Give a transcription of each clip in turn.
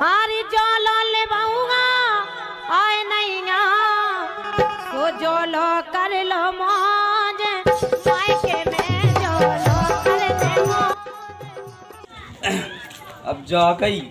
हारी जोलो ले बाऊंगा आए नहीं तो जोलो कर लो मौज मायके में जोलो कर ले मौज। अब जा गई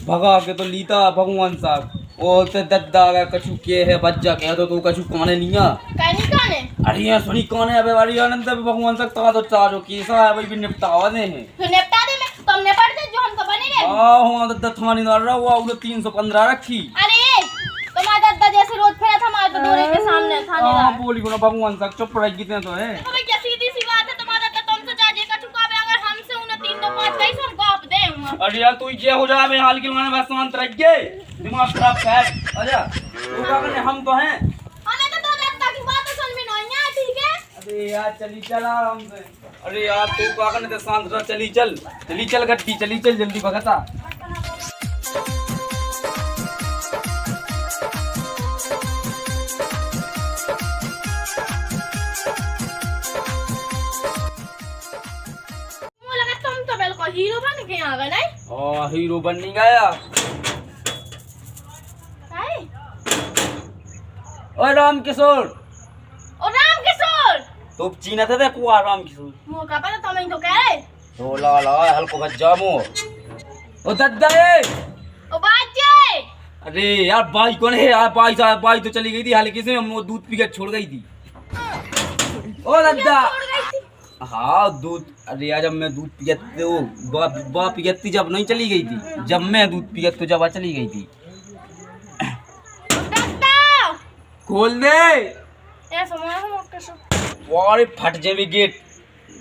भगा के तो लीता भगवान साहब ओ ते दद्दा का कछु के है बच्चा के तो तू कछु कोने नहीं है कहीं काने अरे ये सुनी कौन है अबे वाली आनंद भी भगवान तक तो चारो कैसा है भाई भी निपटावा दे है तो निपटा दे मैं तुमने पढ़ दे जो हम तो बने रहे हां हुआ दद्दा थानी ना रहा हुआ उधर 315 रखी। अरे तुम्हारा दद्दा जैसे रोज फेरा था हमारे तो डोरे के सामने थाने हां बोली को ना भगवान तक चुप रह कितने तो है तो क्या सीधी सी बात है तुम्हारा दद्दा तुमसे जाजे का चुका है अगर हमसे उन्हें 3 2 5 कैसे हम गाप दे अरे यार तू ये हो जा बे हाल के माने बस मान तरह के दिमाग खराब है आजा तू क्या करने हम तो हैं हमें तो दद्दा की बात समझ में नहीं आई ठीक है। अरे यार चली चल आराम से अरे यार तू क्या करने ते शांत रह चली चल गट्टी चली चल जल्दी भगता हीरो बन के आ गए नहीं हीरो बन नहीं गया ओए राम किशोर तो चीना थे कुआ राम किशोर मुंह का पता तो मैं तो कह रहे तो ला हल्को बच्चा मो ओ दद्दा ए ओ बाजे अरे यार बाई कौन है यार बाई तो चली गई थी हाल किसी में दूध पी के छोड़ गई थी ओ दद्दा हाँ दूध अरे यार जब मैं दूध पियते वो बा पियती जब नहीं चली गई थी जब मैं दूध पियत तो जब चली गई थी खोल दे वारे फट जाए गेट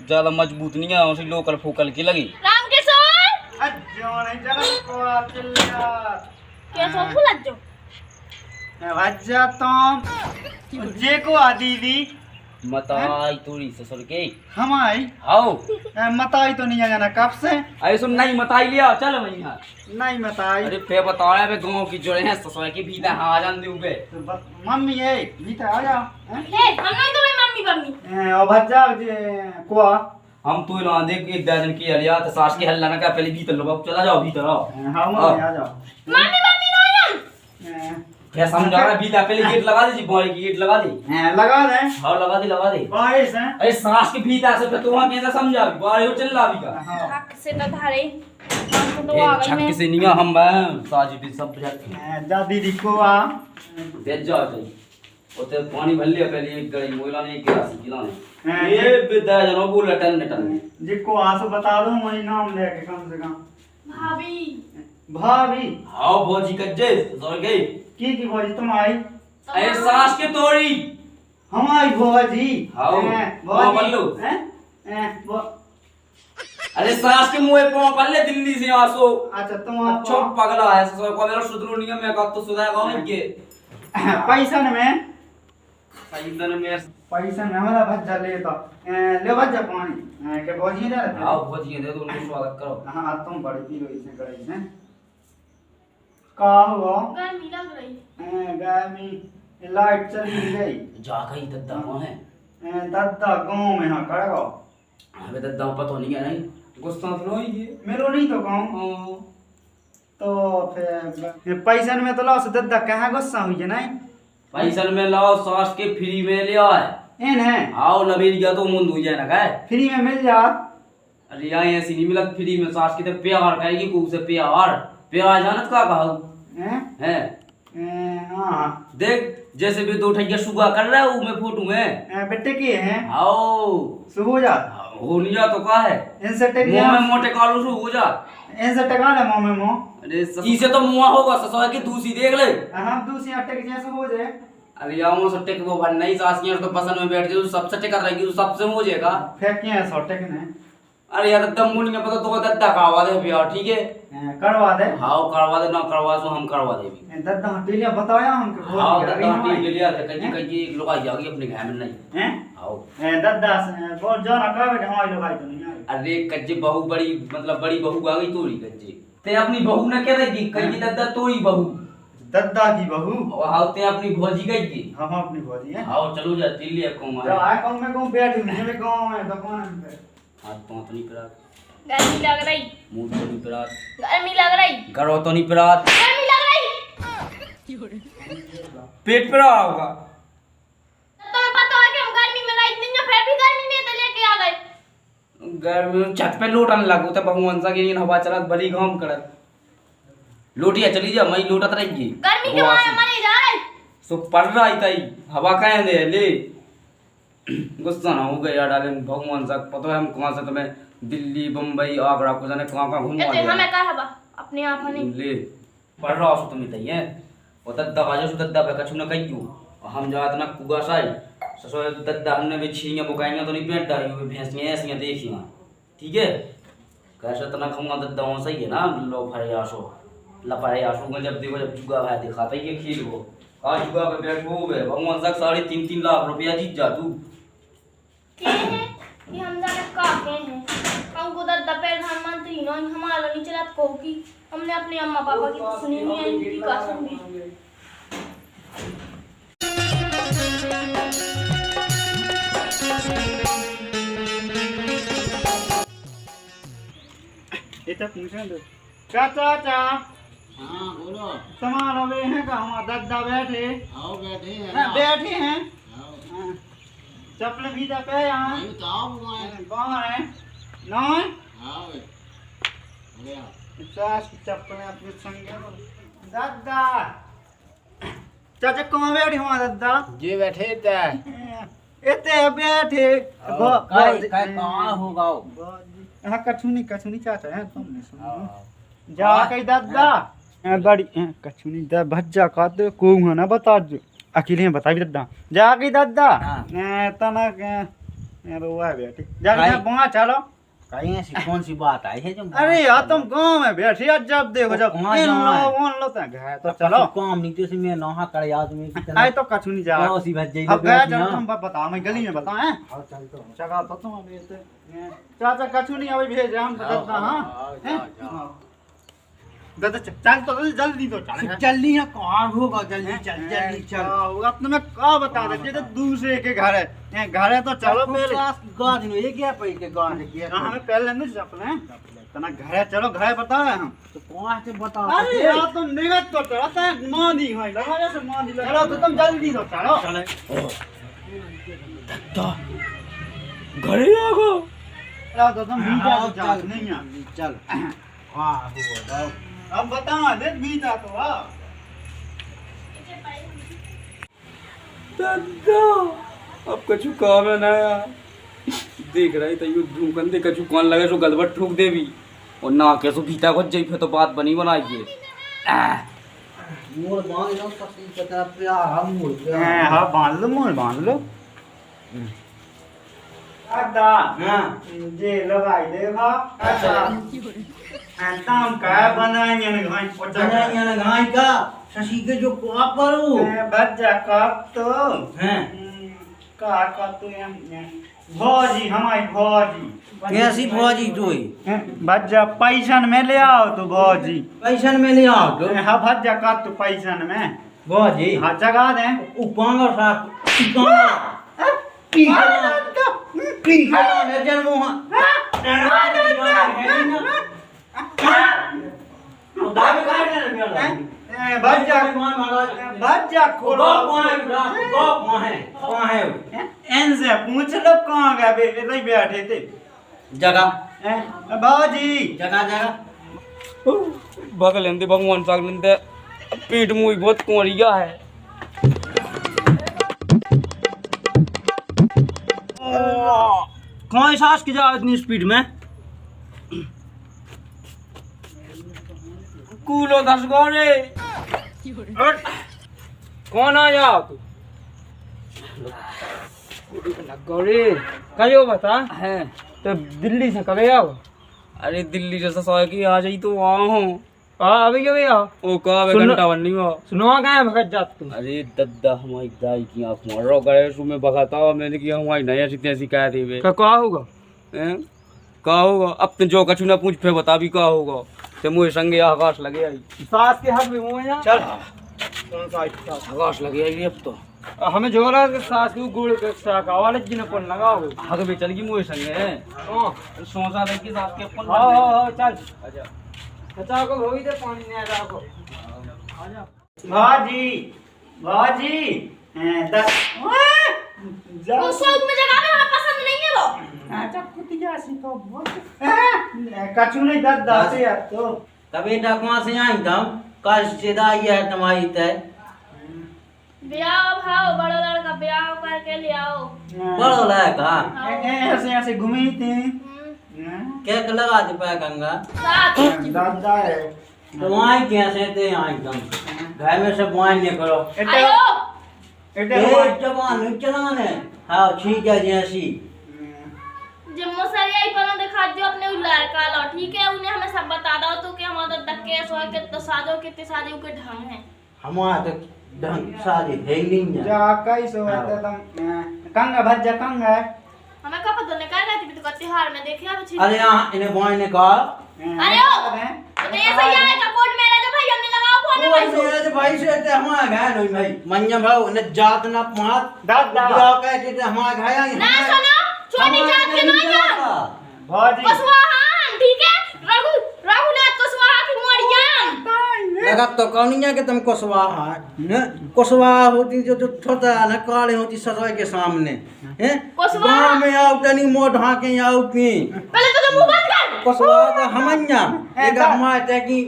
ज्यादा मजबूत नहीं है उसी लोकल फोकल की लगी राम किशोर नहीं चला को चिल्ला कैसे फुलत जो बच्चा तुम जे को दीदी मताई तोरी ससुर के हमारी आओ मताई तो नहीं आना कब से अरे सुन नहीं मताई लिया चल वहीं यहाँ नहीं मताई अरे पे बता रहा है गाँव की जोड़े हैं ससुर की भीतर हाँ आ जान दे मम्मी है भीतर आ जाओ हम नहीं तो मम्मी बम्मी और बच्चा को हम तो ना देख एक दर्जन की लिया तो सास के हल्ला ना का पहले भीतर लो चला जाओ भीतर आओ हाँ मम्मी आ जाओ मम्मी बम्मी नहीं क्या समझा रहा भीतर पहले गेट लगा दे जी बारी की गेट लगा दे लगा दे हाँ लगा दे बारिश है अरे सास के भीतर से फिर तो वहाँ कैसे समझा बारी चल रहा भी का हक से न धारे छक्के से नहीं हम साजी भी सब झटके जा दीदी को आ दे जाओ चाहिए ओते पानी भर लिया पहले एक गड़ी मोइला ने एक गिलास गिलाने ये विद्या जनो बोल टन जिको आसो बता दो मैं नाम लेके कम से कम भाभी भाभी हां भौजी कज्जे सर गई की भौजी तुम आई अरे सास के तोड़ी हमारी भौजी हां भौजी बल्लू हैं अरे सास के मुंह पे पड़ ले दिल्ली से आसो अच्छा तुम अच्छा पगला है सो को मेरा सुधरो नहीं है मैं का तो सुधा गांव के पैसा में पैसा में हमारा भज्जा ले तो ले भज्जा पानी के भौजी दे हां भौजी दे दो उनको स्वागत करो हां तुम बड़ी पी लो इसे करे हैं का हुआ गर्मी लग रही गर्मी लाइट चली गई जा गई दद्दा वहां है दद्दा गांव में हां कड़गा अबे दद्दा पता नहीं है नहीं गुस्सा तो नहीं है मेरो नहीं तो गांव तो फिर पैसा में तो लॉस दद्दा कहां गुस्सा हुई है नहीं पैसा में लाओ सास के फ्री में लिया है एन है आओ लबेर गया तो मुंड हो जाए ना काय फ्री में मिल जा अरे यहाँ ऐसी नहीं मिलत फ्री में सास की तो प्यार करेगी को से प्यार जानत का कहू हैं हां देख जैसे भी दो ठैया सुगा कर रहा है वो मैं फोटो में बेटे की है आओ सुबह जा हो नहीं जा तो का है इनसे टेक मुंह में मोटे कालू सु हो जा इनसे टका ले मुंह में मुंह अरे इसे तो मुंह होगा ससुर की दूसरी देख ले हां दूसरी अट्टे के जैसे हो जाए अरे याओ से टेक वो बन नहीं सास की तो पसंद में बैठ जाए तो सबसे टेका रहेगी तो सबसे हो जाएगा फेंक के सौ टेक ने अरे यार दम मुंड में पता तो दद्दा करवा दे भैया ठीक है करवा दे हां करवा दे ना करवा सो हम करवा देबी दद्दा हटेलिया बताया हमके हां दद्दा हटेल के लिया कहीं एक लोग आ जाएगी अपने घर में नहीं हैं आओ दद्दा बहुत जोर कहवे कि हमारी लोग आई तो नहीं आई अरे कज्जे बहू बड़ी मतलब बड़ी बहू आ गई तोरी कज्जे ते अपनी बहू ने कह देगी कहीं दद्दा तोरी बहू दद्दा की बहू हां ते अपनी भौजी गई की हम अपनी भौजी है आओ चलो जा दिल्ली को मार जब आए कौन में कहूं बैठ में गांव में दुकान पे हाथ पांव तो नहीं करा गर्मी लग रही। मुंह तो नहीं पिरात, गर्मी लग रही। गरो तो नहीं पिरात, गर्मी लग रही। पेट पिरा होगा। तुम्हें पता है कि हम गर्मी में रही नहीं है, फिर भी गर्मी में तो लेके आ गए। गर्मी में छत पे लोटन लागू तो भगवान सा की हवा चलत बड़ी घाम करत। लोटिया चली जा, मई लोटत रही। गर्मी के मारे मरे जा रहे। सो पड़ रहा ही तई हवा कहे दे ले। गुस्सा ना हो गया डाले भगवान सा, पता है हम कहाँ से तुम्हें दिल्ली बम्बई आगरा को जाने कहाँ कहाँ घूमवा कहते दिया। हमें कर हवा अपने आप नहीं। ले पढ़ रहा हो तुम्हें तई है और दद्दा बाजो सु दद्दा पे कछु न कहियो और हम जात ना कुगा साई ससो दद्दा हमने भी छींगा बुकाइयां तो नहीं पेट डाली हुई भैंसियां ऐसियां देखियां ठीक है। कैसे तना खंगा दद्दा हो सही है ना। लो फरे आसो लपरे आसो में जब देखो जब जुगा भाई दिखाता ही ये खेल को आज जुगा पे बैठो बे भगवान तक 3.5 लाख रुपया जीत जा तू। के हैं कि हम जाने का के हैं। हमको दद्दा प्रधानमंत्री नो हमारा नहीं चला को कि हमने अपने अम्मा पापा की तो सुनी नहीं है, इनकी का सुनी। ये तो पूछने दो चाचा। हाँ बोलो। सामान अबे हैं का हमारा दद्दा बैठे। आओ बैठे हैं हाँ, ना। बैठे हैं। आओ। हाँ, चप्पल भी पे यहाँ भाई तो आओ बुआए। बाहर है नॉय आओ अरे आओ। सास की चप्पल अपने संगे दद्दा। चाचा कहाँ बैठे हमारा दद्दा। जे बैठे थे। इतने बैठे काय कहाँ होगा। हाँ कछुनी चाचा है तुमने सुनो जा कहीं दद्दा बड़ी कछुनी दा भज्जा का तो को ना बता जो अकेले में बता भी दद्दा जा कहीं दद्दा तना रोआ बैठे जा वहाँ चलो कहीं ऐसी कौन सी बात आई है जो। अरे यार तुम गाँव में बैठे यार जब देखो जब कहाँ जाना है? तो चलो काम नीचे से मैं नहा कर आदमी कितना आए तो कछुनी जा उसी भज्जे अब गया चलो तुम बताओ मैं गली में बताएं आओ चल तो। चला तो तुम अभी चाचा कछुनी अभी भेज हम दद्दा हाँ दद्दा चल तो जल्दी तो चल जल्दी है कहाँ होगा जल्दी चल जल्दी चल। अब तुम्हें क्या बता देते तो दूसरे के घर है घर है तो चलो पहले गाज में ये क्या पे के गाज किया हमें पहले नहीं चपले तना घर है चलो घर बता रहे हम तो कहाँ से बता। अरे यार तुम निगत तो चलता है मांदी है लगा जैसे मांदी चलो तो तुम जल्दी तो चलो चले दद्दा घरे आ गो चलो तो तुम बीता तो चल नहीं है चल। हाँ हो अब बता दे बीता तो आओ दद्दा अब कछु काम है ना यार देख रही तो यू धूकन दे कछु कौन लगे सो गलबट ठोक देवी और ना कैसो भीता को जाई फिर तो बात बनी बनाई मोर बांध लो पसी पता पे हम मोर पे। हाँ बांध लो मोर बांध लो अड्डा हाँ जे लगाई देखा अच्छा ताम का बनाएंगे ना घाई पोचा बनाएंगे ना घाई का शशि के जो को करो बच्चा का तो हैं का तो भौजी हमारी भौजी कैसी फौजी जोई बच्चा पैसन में ले आओ तो भौजी पैसन में ले आओ तो हाँ भज्जा का तो पैसन में फौजी हाँ जगा दे उपांगा सा पीका ने जन्म हुआ बच्चा खोलो इनसे पूछ लो कहाँ गए बेटे बैठे थे जगह भौजी जगह जगह भग लेंदे भगवान साग लेंदे पेट मुई बहुत कोरिया है। कौन सांस की जा इतनी स्पीड में कूलो 10 गोरे कौन आया तू गौरी कहो बता है तो दिल्ली से कब आओ अरे दिल्ली से ससुर की आ जाई तो आओ हूँ अभी क्यों आओ ओ का घंटा बननी हो सुनो कहाँ भगत जात तुम अरे दद्दा हमारी दाई की आँख मार रहा गए सु में भगाता हुआ मैंने किया हमारी नया सीते शिकायत है क्या होगा का होगा अब तो जो कछु ना पूछ फिर बता भी का होगा ते मुझे संगे आकाश लगे आई सास के हाथ में मुँह है चल आकाश लगे आई अब तो हमें जोरा के सास को गुड़ के साथ वाले जिन पर लगाओ हाँ तो बे चल की मुझे संग है ओ सोचा था कि सास के अपन हां चल आजा चाचा को होई दे पानी ने आजा को आजा भाजी दस जा वो शौक में जगह में हमें पसंद नहीं है वो। अच्छा कुतिया सी तो कछु नहीं दादा से यार तो तब बेटा कहाँ से आई तुम कल सीधा ये है तुम्हारी तय ब्याह भाव बड़ा लड़का ब्याह करके ले आओ। बड़ो लड़का ऐसे ऐसे घूमी थी केक लगा दे पाए गंगा साथ दादा है तो वहाँ कैसे थे यहाँ एकदम घर में से बुआई नहीं करो आयो ए जवान चलाने हाँ ठीक है जैसी जब मसाई आई पर दिखा दियो अपने उ लड़का लो ठीक है उन्हें हमें सब बता दो तो कि हमारा दक्के सो के तो सादो कितने शादी के ढंग है हमारा तो ढंग शादी है नहीं है जा कैसे होता तुम कंगा भज्जा कंगा हमें कब पता नहीं कर रही थी तो त्योहार में देखे अब छी अरे यहाँ इन्हें बुआई ने कहा अरे ओ तो ये सही है का कोट मेरा जो भाई हमने लगाओ फोन में भाई मेरे जो भाई से थे हमारा घर नहीं भाई मंजम भाई उन्हें जात ना पात दादा बुलाओ कहते थे हमारा घर ना सुनो छोटी जात के नहीं है भाजी कुशवाहा ठीक है रघुनाथ कुशवाहा की मोड़ियान लगा तो कौनिया के तुम कुशवाहा है कुशवाहा होती जो छोटा ना काले होती ससुर के सामने हैं कुशवाहा। गांव में आओ तनी मोड़ ढाके आओ पी पहले तो मुंह बंद कर कुशवाहा तो हमन्या एक हमारे ते की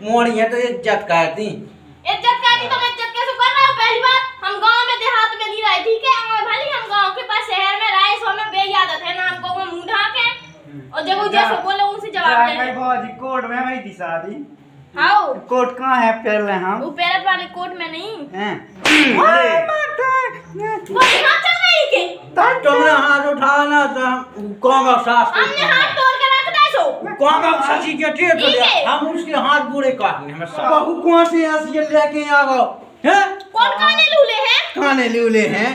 मोड़ी है तो इज्जत करती इज्जत करती तो मैं इज्जत कैसे कर रहा हूं पहली बात हम गांव में देहात में नहीं रहे ठीक है और भले हम गांव के पास शहर में रहे सो हमें बेयादत है ना हमको वो मुंह ढाके और जब वो जैसे बोले उनसे जवाब दे भाई भाजी कोट में भाई थी शादी हां कोट कहाँ है पहले हम वो पैरत वाले कोट में नहीं हैं वो हाथ चल रही के तुमने हाथ उठाना तो कौन का सास हमने हाथ तोड़ के रख दे सो कौन का सची के टेक ठीक है। हम उसके हाथ पूरे काटने हमें बहू कौन से ऐसे लेके आ गो हैं कौन काने लूले हैं काने लूले हैं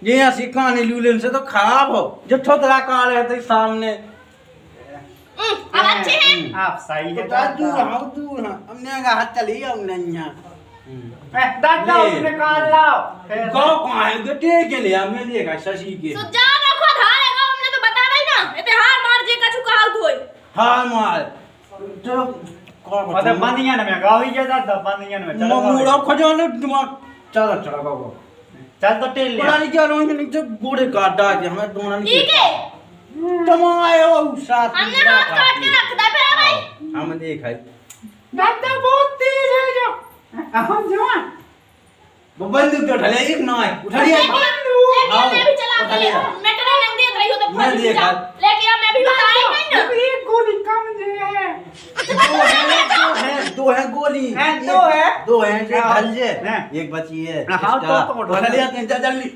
ये ऐसी काने लूले से तो खराब हो जो छोटा काले है तो सामने अब अच्छे हैं आप सही है दूर हमने का हाथ चली हमने यहाँ दादा उसने काट लाओ गाँव कहाँ है तो टेक के लिए हमने देखा शशि के तो जा रखो धारेगा हमने तो बता नहीं ना इते हार मार जे कछु कहावत होई हार मार तो कौन अरे बंदियान में गावी जे दादा बंदियान में चलो मुड़ा खजाने दिमाग चलो चलो बाबू चल तो टेल पता ले नहीं क्या रोंग नहीं जो बूढ़े काट डाल के हमें दोनों नहीं ठीक है तमाए हो साथ हमने हाथ काट के रख दे फिर भाई हम देखा दादा बहुत तेज है जो हम जवान वो बंदूक तो ढले एक ना है उठा लिया लेकिन मैं भी चला के मैं ट्रेन नहीं देख रही हूं तो मैं फोन देखा। लेकिन अब मैं भी बताया नहीं ना एक गोली कम जे दो है गोली हैं, दो है? दो है एक हाँ। ढल जे हैं। एक बची है हाँ, तो उठा लिया तीन जल्दी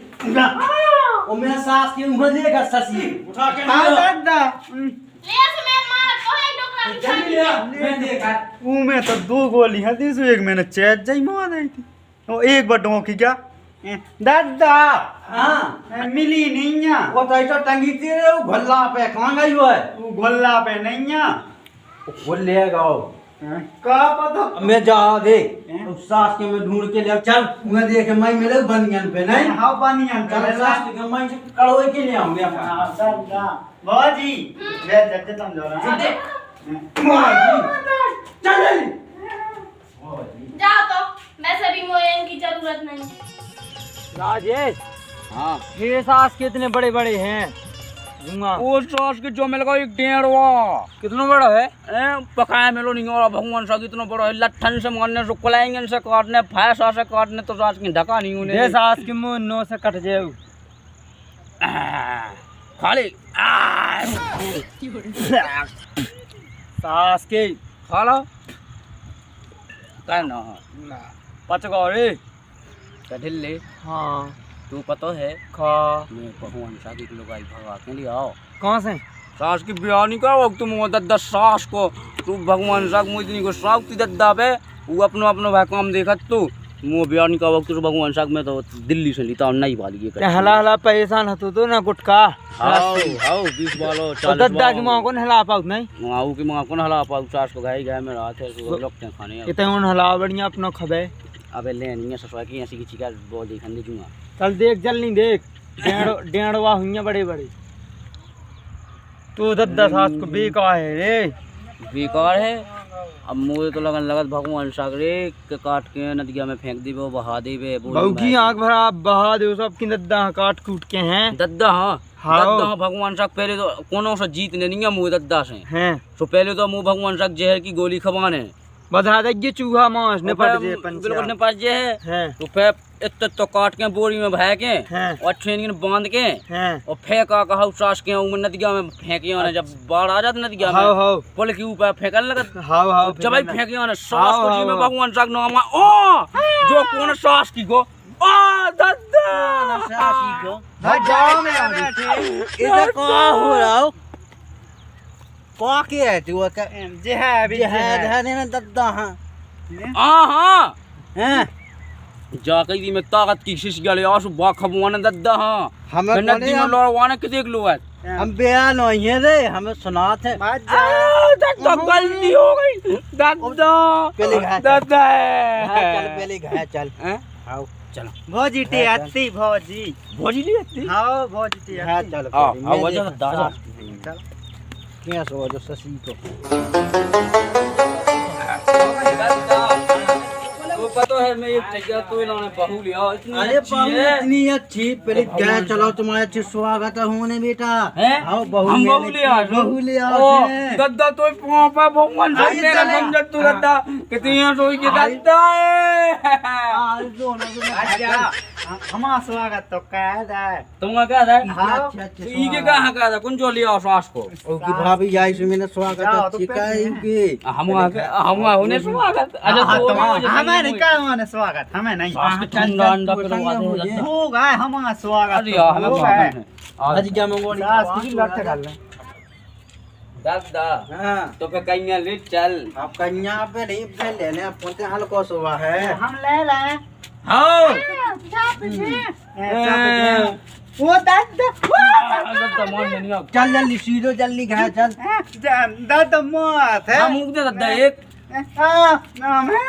वो मेरे सास की उंगली लेगा ससी उठा के हां लिया दादा ले से मैं मार तो है डोकरा जल्दी लिया मैं देखा ऊ में तो दो गोली है तीसरी एक मैंने चैट जाई मार दी थी वो एक बटों की क्या दादा हाँ मिली नहीं है वो तो ऐसा टंगी थी रे वो भल्ला पे कहाँ गई वो है वो गोल्ला पे नहीं है वो लेगा वो का पता मैं जा दे हैं? अब सास के मैं ढूंढ के ले चल मैं देखे मैं मिले बनियान पे नहीं हाँ बनियान चल चल सास के मैं से कड़वे के लिए आऊंगे हाँ दादा बाजी ले जब तुम जो ना चल जाओ तो वैसे भी मुझे इनकी जरूरत नहीं राजेश हाँ ये सास कितने बड़े बड़े हैं दूंगा वो सास के जो मिलेगा एक डेढ़वा कितना बड़ा है पकाया मिलो नहीं और भगवान सा कितना बड़ा है लट्ठन से मारने से कुलाएंगे से काटने फैसा से काटने तो सास की ढका नहीं होने ये सास के मुंह नो से कट जाऊ खाली सास के खा लो कहना पचगौरी ढिल्ले हाँ तू पता है खा मैं भगवान सा की लोग आई भगा के लिए आओ कहाँ से सास की ब्याह नहीं करो तुम वो दद्दा सास को तू भगवान सा मुझे को साउती दद्दा पे वो अपनो अपनो भाई काम देखत तू मो ब्याह नहीं करो तो भगवान सा में तो दिल्ली से लीता नहीं वाली ते हला हला परेशान हतो तो ना गुटका हाओ हाओ 20 वालो तो दद्दा की माँ को न हला पाऊ नहीं माऊ की मां को हला पाऊ सास को गाय गाय में रात है सो लोग खाने इतने उन हला बढ़िया अपना खबे अबे ले नहीं है ससुर की ऐसी की चिका बोल दिखन दे दूंगा चल देख जल नहीं देख डेढ़वा हुई बड़े बड़े। तू दद्दा सास को बेकार है रे। बेकार है। अब मुझे तो लगन लगत भगवान सागरे के काट के नदिया में फेंक दी वो बहा दी वे बहू की आंख भरा बहा दे सब की दद्दा काट कूट के हैं। दद्दा हाँ हाँ। दद्दा हाँ भगवान साग पहले तो कोनो सा जीतने नहीं है मुँह दद्दा से हैं तो पहले तो मुँह भगवान साग जहर की गोली खवाने बधा दे चूहा मांस ने पट जे बिल्कुल ने पास जे हैं तो फिर इतना तो काट के बोरी में भय के हैं और छेनी में बांध के हैं और फेंका कहा सास के ऊपर नदिया में फेंके ना जब बाढ़ आ जाती नदिया हाउ में हाउ पुल के ऊपर फेंकने लगत हाउ हाउ जब भाई फेंके ना सास को हाँ, जी में हाँ। भगवान साग नाम ओ जो कौन सास की को ओ दद्दा सासी को जाओ में बैठे इधर कहाँ हो रहा हो कहाँ के है तू जे है अभी ये है ने दद्दा हाँ हाँ हैं जा कही थी मैं ताकत की शीश गले आसु बा खबवाने दद्दा हाँ हमें मैं नदी में लड़वाने के देख लो है हम बयान नहीं है रे हमें सुनात है दद्दा गलती हो गई दद्दा पहले घाय दद्दा चल है पहले घाय चल हैं? आओ चलो भौजी टी आती भौजी भोजी ली आती हाँ भौजी टी घाय आती चल आओ वजह दादा क्या सो जो शशि को वो पता है मैं ये चाहिए तो इन्होंने बहू लिया इतनी अरे अच्छी बहू है इतनी अच्छी पहले क्या चलो तुम्हारे अच्छी स्वागत होने बेटा हैं? आओ बहू हम मेरे बहू ले आ बहू ले आओ ओ, हैं। दद्दा तो पापा भगवान से आई मेरा चले। समझ तू दद्दा कितनी सोई के दद्दा है आज दोनों को अच्छा हमारा स्वागत तो कैद है तुम क्या था अच्छा अच्छा ई के कहां का था कौन जो लिया सास को ओके भाभी आई से मैंने स्वागत जाओ, तो अच्छी का इनकी हम होने स्वागत अच्छा तो हमें नहीं क्या हमारे स्वागत हमें नहीं सास के ठंडा अंडा पे लगा दे दद्दा हो गए हमारा स्वागत अरे यार हमें हो बात गए है आज क्या मंगवानी सास की लट कर ले दद्दा हां तो पे कन्या ले चल आप कन्या पे नहीं पे लेने आप पोते हल्को सुबह है हम ले लें हां वो दादा दद्दा मान नहीं आ चल जल्दी सीधो जल्दी घाय चल दादा मौत है हम मुक दे दद्दा एक नाम है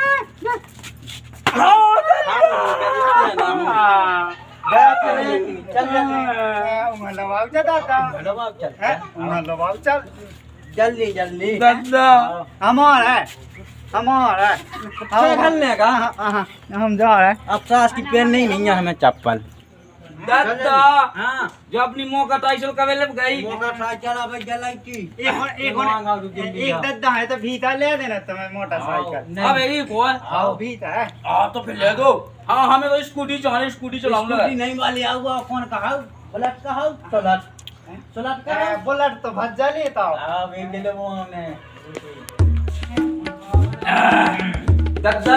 जल्दी जल्दी दद्दा हमारा है हमारा है खेलने का हम जा रहे हैं अब सास की पेन नहीं है हमें चप्पल दद्दा हाँ जो अपनी मौका टाइसल का वेले गई मोटर साइकिल अब जलाई की एक दद्दा है तो भीता ले देना तुम्हें मोटरसाइकिल अब एक को आओ भीता है तो फिर ले दो हाँ हमें तो स्कूटी चलाने स्कूटी चलाऊंगा स्कूटी नहीं वाली आऊगा कौन कहा बुलेट कहा चलत चलत कहा बुलेट तो भज्जा लेता हूँ हां वे ले वो हमने दद्दा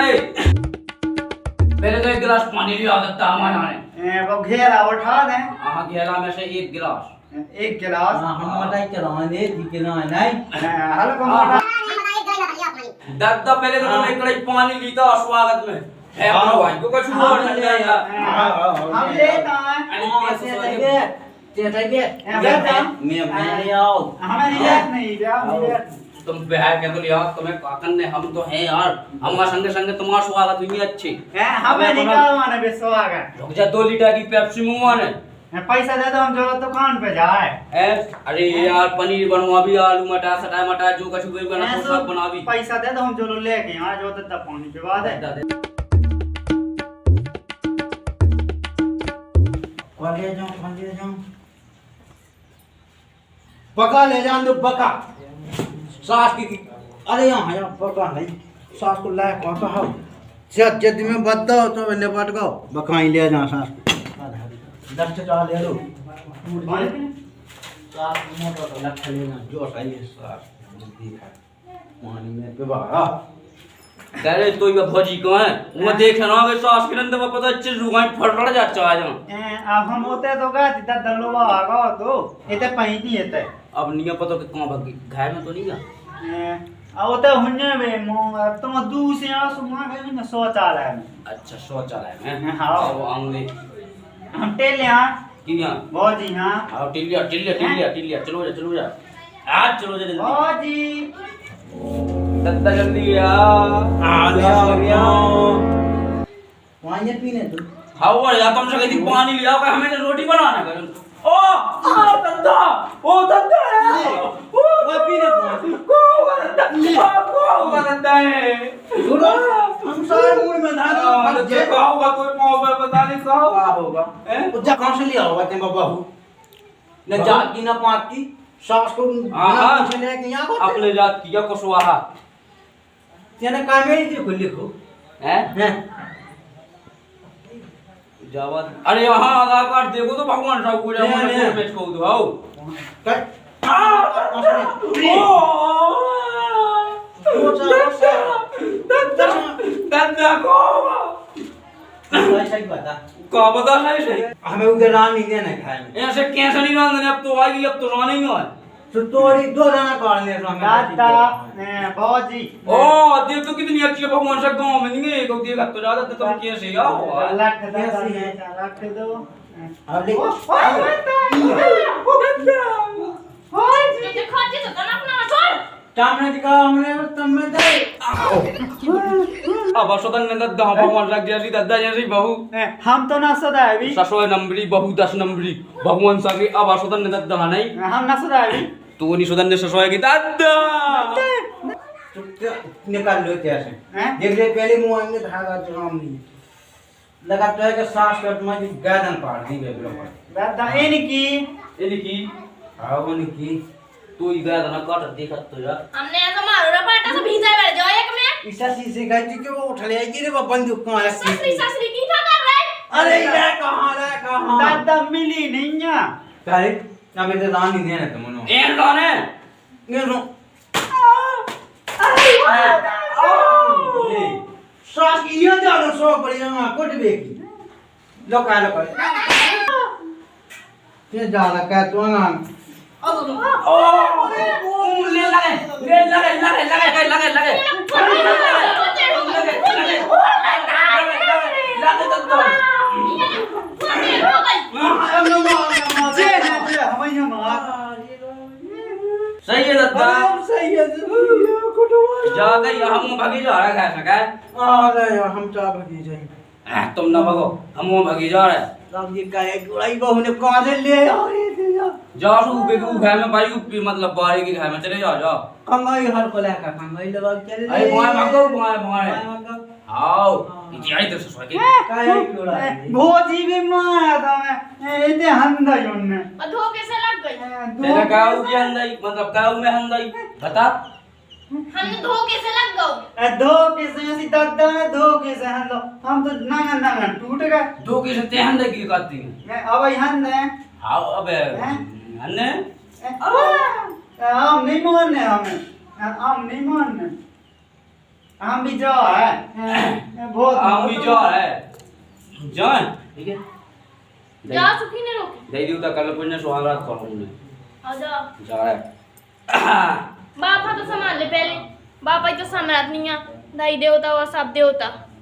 पहले तो एक गिलास पानी लिया दद्दा हमारे आने वो घेरा उठा दें हाँ घेरा में से एक गिलास एक गिलास हां हम मटाई चलाने दिखना नहीं हल्का मोटा दद्दा पहले तो तुम एक कड़ाई पानी लीता स्वागत में है अपना भाई को कुछ और नहीं आया हम लेता है मैं आओ हमें रिलेट नहीं रिलेट तुम बिहार के तो लिया तुम्हें काकन ने हम तो हैं यार हमारे संगे संगे तुम्हारा स्वागत हुई अच्छी हमें निकालवाने बे स्वागत रुक जा 2 लीटर की पेप्सी मंगवाने पैसा दे दो हम जो दुकान पे जाए अरे यार पनीर बनवा भी आलू मटर सटाई मटर जो कुछ भी बना तो सब बना भी पैसा दे दो हम जो लेके यहाँ जो दद्दा पानी के बाद है ले जाओ बका ले जान दो बका सास की अरे यहाँ बका नहीं सास को लायक बका हो जद में बताओ तो निपट गो बकाई ले जा सास दस टका ले लो सास मोटर तो लख लेना जो सही है सास बुद्धि है पानी में पिबा कह रहे तो ये भौजी को है वो देख ना के सास के अंदर पता चल रुगाई फटफट जा चाह जा अब हम होते तो गए दद्दा लोबा आगा तो इते पैंती इते अब नहीं पता कि कहां भाग गई घर में तो नहीं गया अब तो हुन्ने में अब तुम दूर से आ सुमा गए ना शौचालय में अच्छा शौचालय में हाँ। वो आऊंगे हम टेल यहाँ कि यहां बहुत जी हाँ आओ टिल्लिया चलो जा आज चलो जा जल्दी बहुत जी दद्दा जल्दी आ आ गया वहाँ ये पीने तू हाउ यार तुम से कहती पानी ले आओ क्या हमें रोटी बनाना कर ओ दद्दा ओ दद्दा वो पीने को दद्दा है सुनो हम सारे मूड में धागा जे होगा कोई मोबाइल बता नहीं का क्या होगा उज्जा कहां से लिया होगा ते बहू न जात की न पात की सास को बिना पूछे ले के यहां को अपने जात किया कुशवाहा तेने कामेरी जी को लिखो हैं जावा अरे यहाँ आधार कार्ड देखो तो भगवान साहब को जाओ मैंने पेच को दो आओ दद्दा को सही बता का बता सही हमें उधर रान नहीं देना खाए में ऐसे कैसे नहीं रांधने अब तो आएगी अब तो रान ही है तो तोड़ी दो दाना काट ले हमें दादा बाबूजी ओ देख तो कितनी अच्छी है भगवान साहब गांव में नहीं है को देखा तो ज्यादा तो तुम कैसे आओ लट रख दो अब ले सामने दिखा हमने तुम में दे अब सदन ने दद्दा भगवान साहब जैसी दद्दा जैसी बहू हम तो ना सदा है अभी 6 नंबरी बहू 10 नंबरी भगवान साहब की अब सदन ने दद्दा नहीं हम ना सदा है अभी तू नहीं सदन ने 6 की दद्दा निकाल लो कैसे हैं? देख ले पहले मुंह में धागा जम नहीं लगा तो है कि सांस कट में गर्दन पाड़ दी बेबलो दादा इनकी की आओ की तू ही गया था ना काट देखत तो यार हमने ऐसा मारो रे पाटा से भीजा बैठ जाओ एक में ईसा सी गई थी कि वो उठ ले गिरे वो बंदूक कहां रखी ससरी ससरी की क्या कर रहे अरे ये कहां दादा मिली नहीं है करे ना मेरे दान नहीं देना तुमनो एन डाने ये रो सास ये जानो सो पड़ी ना कोट बेकी लो का ये जाला का तो ना ओ ले लगे सही है दद्दा सही है जा गई हम भागी जा रहा है क्या अरे हम चा भगी जाए तुम ना भगो हम भागी जा रहे राम जी का एक गुड़ाई बहू ने कहां से ले अरे जा सु के घर में भाई मतलब बारी के घर में चले जाओ कंगाई हर को लेकर कंगाई लगा चले अरे मोए भागो मोए आओ इति आई तो ससुर के काय गुड़ा भोजी भी मारा था मैं इतने हंदा योने धो कैसे लग गई तेरा गाँव की हंदाई मतलब गाँव में हंदाई बता हमने धो कैसे लग गए दो कैसे ऐसी दादा में दो कैसे हम तो नंगा टूट गए दो की सत्य हंदाई की करती है अब हंद है आओ अबे अन्ने हम नहीं मानने हम नहीं मानने हम भी जा है बहुत हम भी जा है जान ठीक है जा सुखी ने रोकी दे दियो ता कल पुण्य सुहागरात करूंगा आ जा जा है बापा तो संभाल ले पहले बापा ही तो सम्राट नहीं है दाई देवता और सब देवता